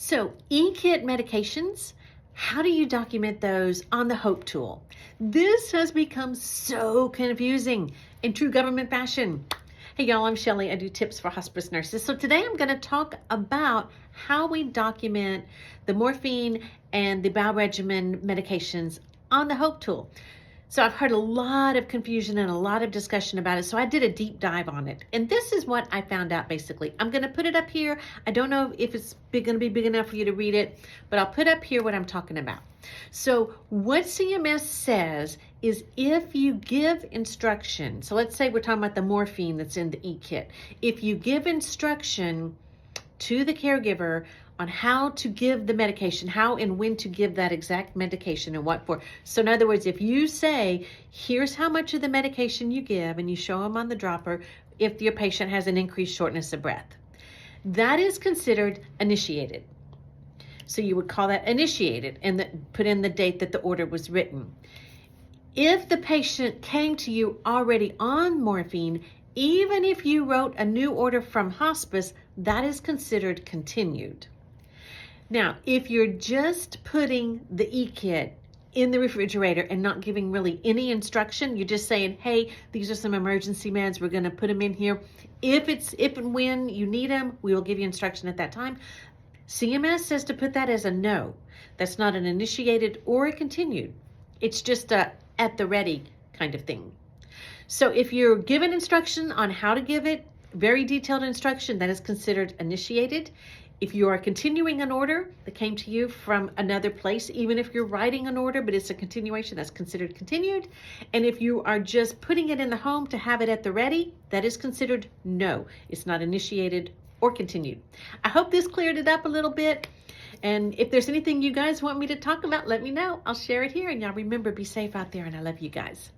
So, e-kit medications, how do you document those on the Hope tool? This has become so confusing in true government fashion. Hey y'all, I'm Shelly. I do tips for hospice nurses. So today I'm going to talk about how we document the morphine and the bowel regimen medications on the Hope tool. So I've heard a lot of confusion and a lot of discussion about it. So I did a deep dive on it. And this is what I found out basically. I'm going to put it up here. I don't know if it's going to be big enough for you to read it, but I'll put up here what I'm talking about. So what CMS says is if you give instruction, so let's say we're talking about the morphine that's in the e-kit. If you give instruction to the caregiver on how to give the medication, how and when to give that exact medication and what for. So in other words, if you say, here's how much of the medication you give, and you show them on the dropper if your patient has an increased shortness of breath, that is considered initiated. So you would call that initiated and put in the date that the order was written. If the patient came to you already on morphine, even if you wrote a new order from hospice, that is considered continued. Now, if you're just putting the e-kit in the refrigerator and not giving really any instruction, you're just saying, hey, these are some emergency meds, we're going to put them in here. If and when you need them, we will give you instruction at that time. CMS says to put that as a no. That's not an initiated or a continued. It's just a at the ready kind of thing. So if you're given instruction on how to give it, very detailed instruction, that is considered initiated. If you are continuing an order that came to you from another place, even if you're writing an order, but it's a continuation, that's considered continued. And if you are just putting it in the home to have it at the ready, that is considered no. It's not initiated or continued. I hope this cleared it up a little bit. And if there's anything you guys want me to talk about, let me know. I'll share it here. And y'all remember, be safe out there, and I love you guys.